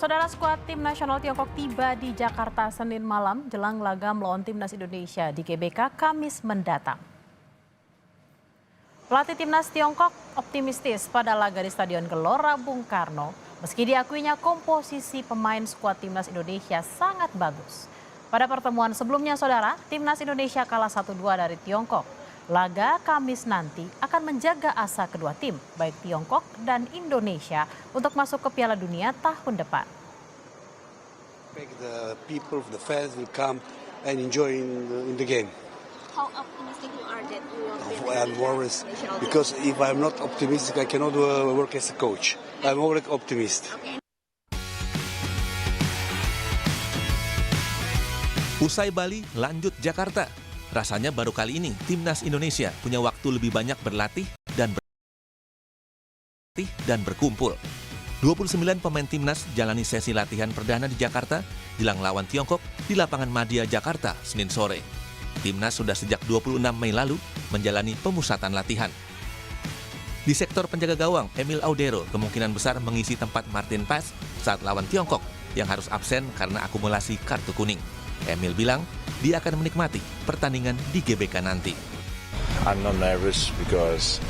Saudara, skuad tim nasional Tiongkok tiba di Jakarta Senin malam jelang laga melawan timnas Indonesia di GBK Kamis mendatang. Pelatih timnas Tiongkok optimistis pada laga di Stadion Gelora Bung Karno, meski diakuinya komposisi pemain skuad timnas Indonesia sangat bagus. Pada pertemuan sebelumnya, saudara, timnas Indonesia kalah 1-2 dari Tiongkok. Laga Kamis nanti akan menjaga asa kedua tim, baik Tiongkok dan Indonesia, untuk masuk ke Piala Dunia tahun depan. The people, the fans will come and enjoy in the game. How optimistic you are that you will I'm always, because if I'm not optimistic, I cannot work as a coach. I'm always optimist. Usai Bali, lanjut Jakarta. Rasanya baru kali ini timnas Indonesia punya waktu lebih banyak berlatih dan berkumpul. 29 pemain timnas jalani sesi latihan perdana di Jakarta jelang lawan Tiongkok di lapangan Madia Jakarta Senin sore. Timnas sudah sejak 26 Mei lalu menjalani pemusatan latihan. Di sektor penjaga gawang, Emil Audero kemungkinan besar mengisi tempat Martin Paes saat lawan Tiongkok yang harus absen karena akumulasi kartu kuning. Emil bilang dia akan menikmati pertandingan di GBK nanti. I'm not nervous because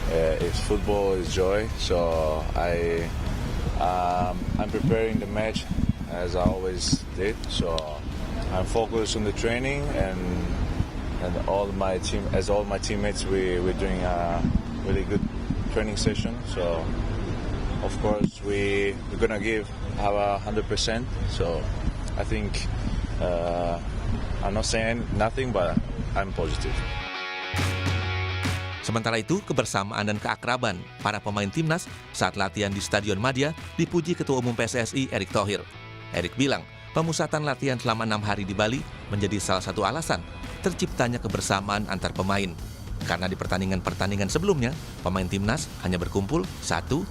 it's football, it's joy. So I'm preparing the match as I always did. So I'm focused on the training and all my teammates we're doing a really good training session. So of course we're gonna give our 100%. So I think I'm not saying nothing, but I'm positive. Sementara itu, kebersamaan dan keakraban para pemain timnas saat latihan di Stadion Madia dipuji Ketua Umum PSSI Erick Thohir. Erick bilang, pemusatan latihan selama 6 hari di Bali menjadi salah satu alasan terciptanya kebersamaan antar pemain. Karena di pertandingan-pertandingan sebelumnya, pemain timnas hanya berkumpul 1-2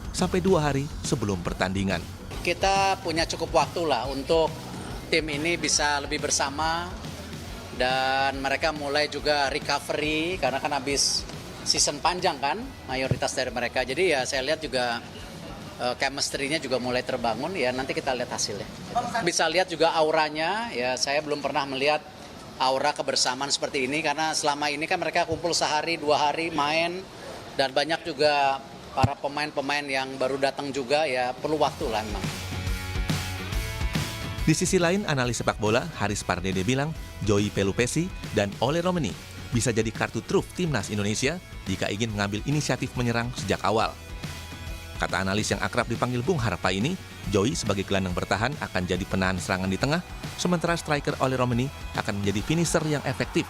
hari sebelum pertandingan. Kita punya cukup waktu lah untuk tim ini bisa lebih bersama dan mereka mulai juga recovery karena kan habis season panjang kan mayoritas dari mereka. Jadi ya saya lihat juga chemistry-nya juga mulai terbangun, ya nanti kita lihat hasilnya. Bisa lihat juga auranya, ya saya belum pernah melihat aura kebersamaan seperti ini karena selama ini kan mereka kumpul sehari 2 hari main dan banyak juga para pemain-pemain yang baru datang juga, ya perlu waktu lah memang. Di sisi lain, analis sepak bola Haris Pardede bilang Joey Pelupesi dan Ole Romeni bisa jadi kartu truf timnas Indonesia jika ingin mengambil inisiatif menyerang sejak awal. Kata analis yang akrab dipanggil Bung Harpa ini, Joey sebagai gelandang bertahan akan jadi penahan serangan di tengah, sementara striker Ole Romeni akan menjadi finisher yang efektif.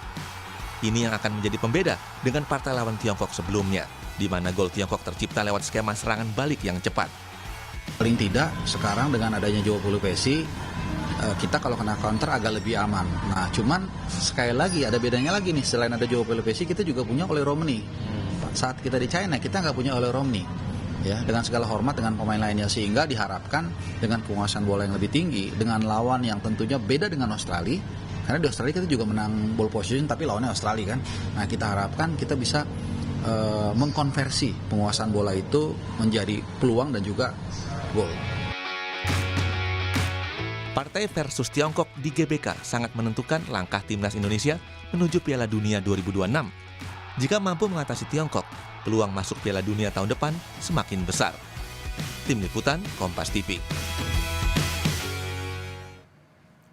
Ini yang akan menjadi pembeda dengan partai lawan Tiongkok sebelumnya, di mana gol Tiongkok tercipta lewat skema serangan balik yang cepat. Paling tidak sekarang dengan adanya Joey Pelupesi, kita kalau kena counter agak lebih aman. Nah, cuman sekali lagi ada bedanya lagi nih, selain ada Joey Pelupesi, kita juga punya Ole Romeni. Saat kita di China, kita nggak punya Ole Romeni. Ya, dengan segala hormat dengan pemain lainnya, sehingga diharapkan dengan penguasaan bola yang lebih tinggi, dengan lawan yang tentunya beda dengan Australia, karena di Australia kita juga menang ball position, tapi lawannya Australia kan. Nah, kita harapkan kita bisa mengkonversi penguasaan bola itu menjadi peluang dan juga gol. Partai versus Tiongkok di GBK sangat menentukan langkah timnas Indonesia menuju Piala Dunia 2026. Jika mampu mengatasi Tiongkok, peluang masuk Piala Dunia tahun depan semakin besar. Tim Liputan, Kompas TV.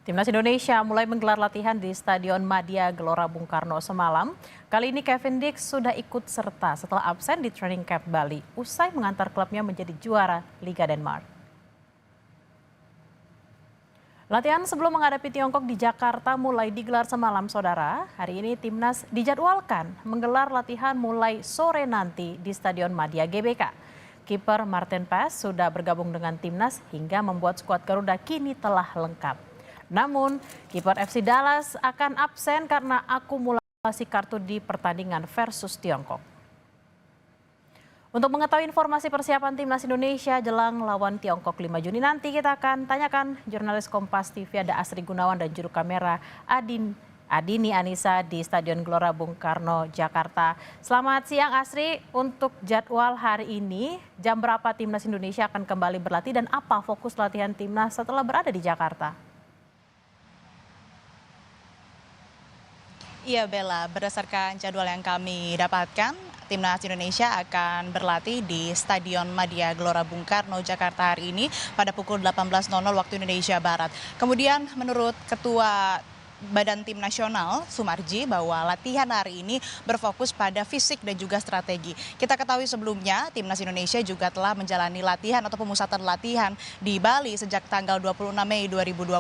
Timnas Indonesia mulai menggelar latihan di Stadion Madia Gelora Bung Karno semalam. Kali ini Kevin Dix sudah ikut serta setelah absen di training camp Bali usai mengantar klubnya menjadi juara Liga Denmark. Latihan sebelum menghadapi Tiongkok di Jakarta mulai digelar semalam, saudara. Hari ini timnas dijadwalkan menggelar latihan mulai sore nanti di Stadion Madia GBK. Kiper Martin Paes sudah bergabung dengan timnas hingga membuat skuad Garuda kini telah lengkap. Namun, kiper FC Dallas akan absen karena akumulasi kartu di pertandingan versus Tiongkok. Untuk mengetahui informasi persiapan timnas Indonesia jelang lawan Tiongkok 5 Juni nanti, kita akan tanyakan jurnalis Kompas TV ada Asri Gunawan dan juru kamera Adin Adini Anissa di Stadion Gelora Bung Karno, Jakarta. Selamat siang Asri, untuk jadwal hari ini jam berapa Timnas Indonesia akan kembali berlatih dan apa fokus latihan Timnas setelah berada di Jakarta? Iya Bella, berdasarkan jadwal yang kami dapatkan, Timnas Indonesia akan berlatih di Stadion Madia Gelora Bung Karno, Jakarta hari ini pada pukul 18.00 waktu Indonesia Barat. Kemudian menurut Ketua Badan Tim Nasional Sumarji bahwa latihan hari ini berfokus pada fisik dan juga strategi. Kita ketahui sebelumnya Timnas Indonesia juga telah menjalani latihan atau pemusatan latihan di Bali sejak tanggal 26 Mei 2025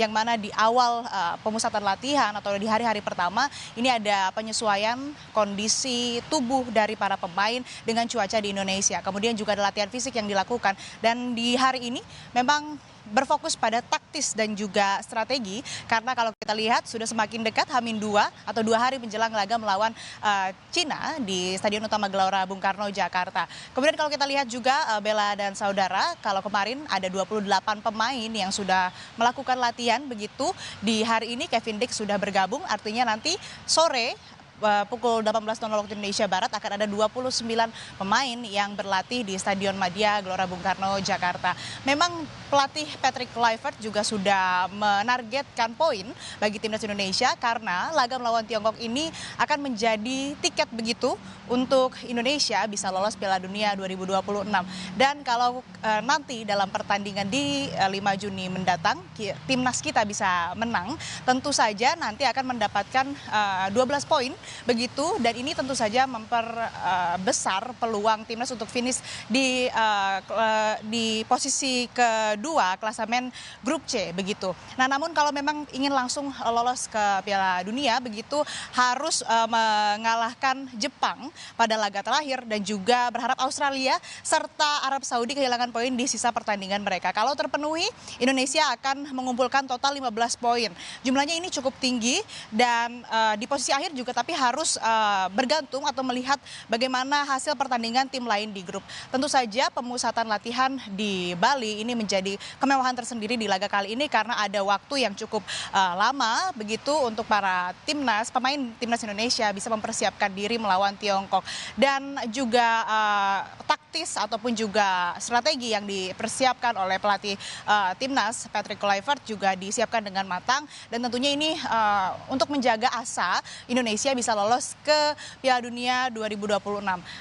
yang mana di awal pemusatan latihan atau di hari-hari pertama ini ada penyesuaian kondisi tubuh dari para pemain dengan cuaca di Indonesia. Kemudian juga ada latihan fisik yang dilakukan dan di hari ini memang berfokus pada taktis dan juga strategi karena kalau kita lihat sudah semakin dekat H-2 atau 2 hari menjelang laga melawan Cina di Stadion Utama Gelora Bung Karno, Jakarta. Kemudian kalau kita lihat juga Bella dan saudara, kalau kemarin ada 28 pemain yang sudah melakukan latihan begitu, di hari ini Kevin Dix sudah bergabung, artinya nanti sore pukul 18.00 waktu Indonesia Barat akan ada 29 pemain yang berlatih di Stadion Madia Gelora Bung Karno, Jakarta. Memang pelatih Patrick Kluivert juga sudah menargetkan poin bagi Timnas Indonesia karena laga melawan Tiongkok ini akan menjadi tiket begitu untuk Indonesia bisa lolos Piala Dunia 2026. Dan kalau nanti dalam pertandingan di 5 Juni mendatang Timnas kita bisa menang, tentu saja nanti akan mendapatkan 12 poin begitu, dan ini tentu saja memperbesar peluang Timnas untuk finish di posisi kedua klasemen grup C begitu. Nah, namun kalau memang ingin langsung lolos ke Piala Dunia begitu harus mengalahkan Jepang pada laga terakhir dan juga berharap Australia serta Arab Saudi kehilangan poin di sisa pertandingan mereka. Kalau terpenuhi, Indonesia akan mengumpulkan total 15 poin. Jumlahnya ini cukup tinggi dan di posisi akhir juga tapi harus bergantung atau melihat bagaimana hasil pertandingan tim lain di grup. Tentu saja pemusatan latihan di Bali ini menjadi kemewahan tersendiri di laga kali ini karena ada waktu yang cukup lama begitu untuk para pemain Timnas Indonesia bisa mempersiapkan diri melawan Tiongkok. Dan juga taktis ataupun juga strategi yang dipersiapkan oleh pelatih Timnas Patrick Kluivert juga disiapkan dengan matang dan tentunya ini untuk menjaga asa Indonesia bisa lolos ke Piala Dunia 2026.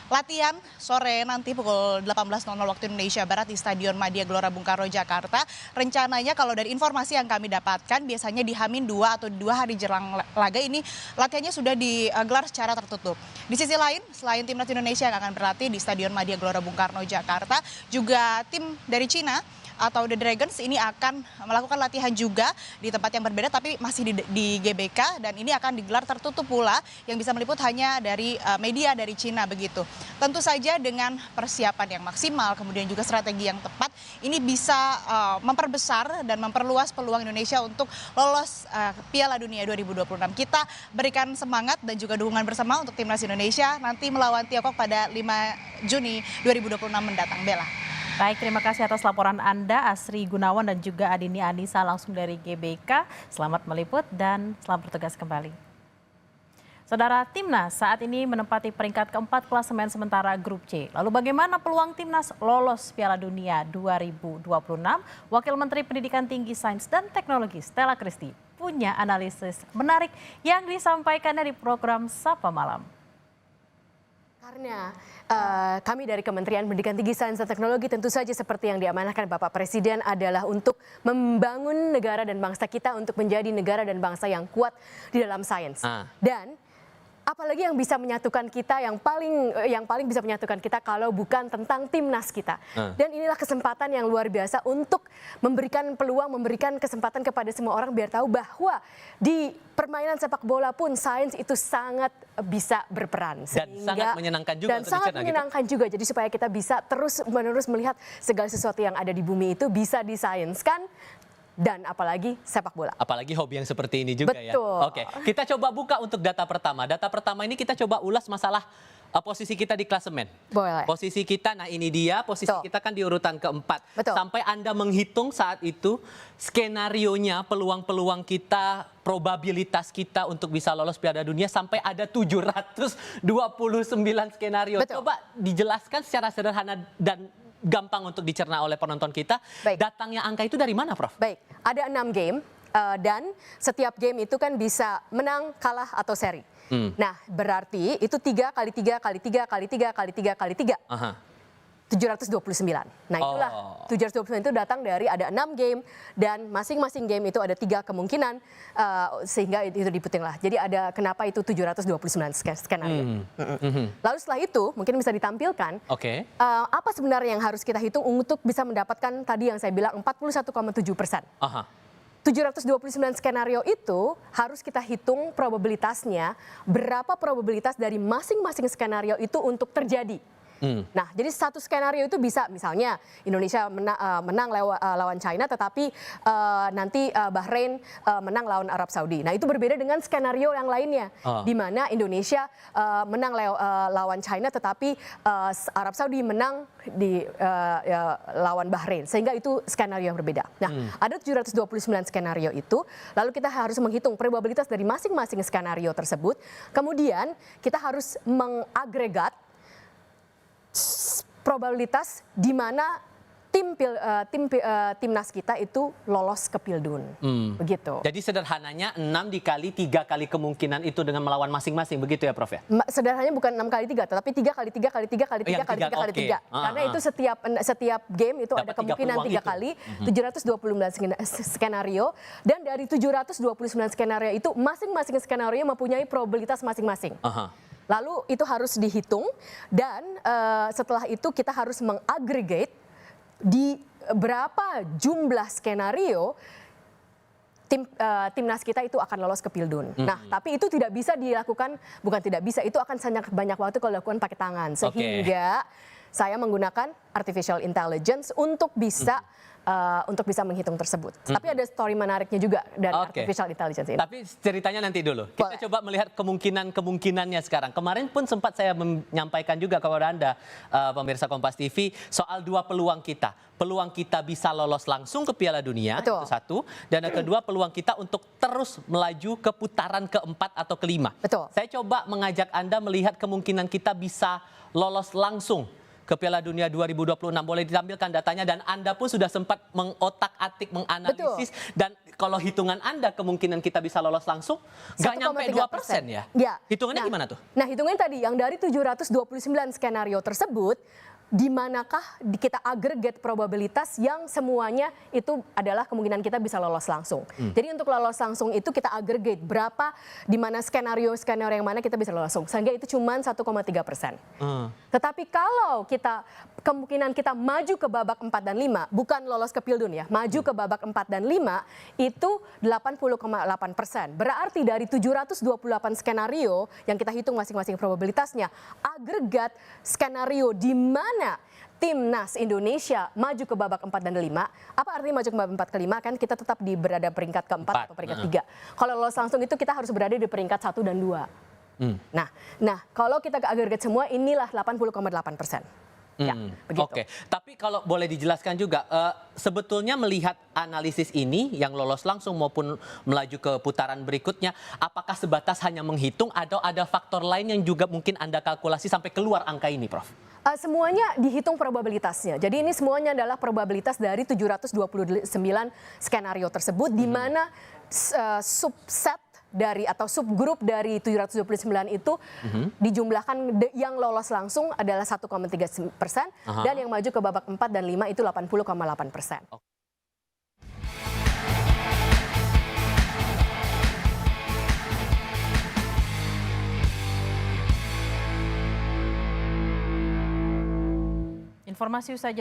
Latihan sore nanti pukul 18.00 waktu Indonesia Barat di Stadion Madia Gelora Bung Karno, Jakarta. Rencananya kalau dari informasi yang kami dapatkan biasanya di H-2 atau 2 hari jelang laga ini latihannya sudah digelar secara tertutup. Di sisi lain, selain Timnas Indonesia yang akan berlatih di Stadion Madia Gelora Bung Karno, Jakarta, juga tim dari Cina atau The Dragons ini akan melakukan latihan juga di tempat yang berbeda tapi masih di GBK dan ini akan digelar tertutup pula yang bisa meliput hanya dari media dari Cina begitu. Tentu saja dengan persiapan yang maksimal kemudian juga strategi yang tepat ini bisa memperbesar dan memperluas peluang Indonesia untuk lolos Piala Dunia 2026. Kita berikan semangat dan juga dukungan bersama untuk Timnas Indonesia nanti melawan Tiongkok pada 5 Juni 2026 mendatang. Bella. Baik, terima kasih atas laporan Anda, Asri Gunawan dan juga Adini Anissa langsung dari GBK. Selamat meliput dan selamat bertugas kembali. Saudara, Timnas saat ini menempati peringkat keempat klasemen sementara grup C. Lalu bagaimana peluang Timnas lolos Piala Dunia 2026? Wakil Menteri Pendidikan Tinggi, Sains dan Teknologi Stella Christy punya analisis menarik yang disampaikannya di program Sapa Malam. Karena kami dari Kementerian Pendidikan Tinggi, Sains dan Teknologi tentu saja seperti yang diamanahkan Bapak Presiden adalah untuk membangun negara dan bangsa kita untuk menjadi negara dan bangsa yang kuat di dalam sains. Dan apalagi yang bisa menyatukan kita, yang paling bisa menyatukan kita kalau bukan tentang timnas kita. Dan inilah kesempatan yang luar biasa untuk memberikan peluang, memberikan kesempatan kepada semua orang biar tahu bahwa di permainan sepak bola pun sains itu sangat bisa berperan. Dan sangat menyenangkan juga. Dan sangat menyenangkan juga. Jadi supaya kita bisa terus-menerus melihat segala sesuatu yang ada di bumi itu bisa disainskan. Dan apalagi sepak bola. Apalagi hobi yang seperti ini juga. Betul. Ya. Oke, kita coba buka untuk data pertama. Data pertama ini kita coba ulas masalah posisi kita di klasemen. Boleh. Posisi kita, nah ini dia, posisi Betul. kita kan di urutan keempat. Betul. Sampai Anda menghitung saat itu, skenarionya, peluang-peluang kita, probabilitas kita untuk bisa lolos Piala Dunia sampai ada 729 skenario. Betul. Coba dijelaskan secara sederhana dan gampang untuk dicerna oleh penonton kita. Baik. Datangnya angka itu dari mana, Prof? Baik, ada 6 game dan setiap game itu kan bisa menang, kalah atau seri. Nah, berarti itu 3 kali 3 kali 3 kali 3 kali 3 kali 3. Aha. 729. Nah, itulah 729 itu datang dari ada 6 game dan masing-masing game itu ada 3 kemungkinan sehingga itu diputing lah. Jadi ada kenapa itu 729 skenario. Lalu setelah itu mungkin bisa ditampilkan Oke. apa sebenarnya yang harus kita hitung untuk bisa mendapatkan tadi yang saya bilang 41,7%. Aha. 729 skenario itu harus kita hitung probabilitasnya, berapa probabilitas dari masing-masing skenario itu untuk terjadi. Nah, jadi satu skenario itu bisa misalnya Indonesia menang lawan China, tetapi nanti Bahrain menang lawan Arab Saudi. Nah, itu berbeda dengan skenario yang lainnya, di mana Indonesia menang lawan China, tetapi Arab Saudi menang di lawan Bahrain, sehingga itu skenario yang berbeda. Nah, ada 729 skenario itu, lalu kita harus menghitung probabilitas dari masing-masing skenario tersebut. Kemudian kita harus mengagregat probabilitas di mana timnas kita itu lolos ke Pildun. Begitu. Jadi sederhananya 6 dikali 3 kali kemungkinan itu dengan melawan masing-masing, begitu ya, Prof ya? Sederhananya bukan 6 kali 3, tetapi 3 kali 3 kali 3 kali 3 kali 3 kali 3. Karena itu setiap game itu ada kemungkinan 3 kali, 729 skenario, dan dari 729 skenario itu masing-masing skenario mempunyai probabilitas masing-masing. Lalu itu harus dihitung dan setelah itu kita harus mengagregate di berapa jumlah skenario timnas kita itu akan lolos ke Pildun. Nah, tapi itu tidak bisa dilakukan, bukan tidak bisa, itu akan sangat banyak waktu kalau dilakukan pakai tangan. Sehingga saya menggunakan artificial intelligence untuk bisa menghitung tersebut. Tapi ada story menariknya juga dari artificial intelligence ini. Tapi ceritanya nanti dulu. Kita coba melihat kemungkinannya sekarang. Kemarin pun sempat saya menyampaikan juga kepada Anda, pemirsa Kompas TV, soal 2 peluang kita. Peluang kita bisa lolos langsung ke Piala Dunia, itu satu. Dan yang kedua, peluang kita untuk terus melaju ke putaran keempat atau kelima. Saya coba mengajak Anda melihat kemungkinan kita bisa lolos langsung ke Piala Dunia 2026. Boleh ditampilkan datanya dan Anda pun sudah sempat mengotak-atik, menganalisis. Dan kalau hitungan Anda kemungkinan kita bisa lolos langsung nggak nyampe 2% ya? Hitungannya gimana tuh? Nah, hitungannya tadi yang dari 729 skenario tersebut, di manakah kita agregat probabilitas yang semuanya itu adalah kemungkinan kita bisa lolos langsung. Jadi untuk lolos langsung itu kita agregat berapa, di mana skenario yang mana kita bisa lolos langsung. Sehingga itu cuma 1,3%. Tetapi kalau kemungkinan kita maju ke babak 4 dan 5, bukan lolos ke Pildun ya, maju ke babak 4 dan 5 itu 80,8%. Berarti dari 728 skenario yang kita hitung masing-masing probabilitasnya, agregat skenario di mana timnas Indonesia maju ke babak 4 dan 5. Apa artinya maju ke babak 4 ke 5? Kan kita tetap berada peringkat keempat atau peringkat 3. Kalau lolos langsung itu kita harus berada di peringkat 1 dan 2. Nah, kalau kita agregat semua inilah 80,8%. Ya, begitu. Oke, tapi kalau boleh dijelaskan juga, sebetulnya melihat analisis ini yang lolos langsung maupun melaju ke putaran berikutnya, apakah sebatas hanya menghitung atau ada faktor lain yang juga mungkin Anda kalkulasi sampai keluar angka ini, Prof? Semuanya dihitung probabilitasnya. Jadi ini semuanya adalah probabilitas dari 729 skenario tersebut, di mana subset dari atau subgrup dari 729 itu dijumlahkan yang lolos langsung adalah 1,3% dan yang maju ke babak 4 dan 5 itu 80,8%. Informasi usai jeda.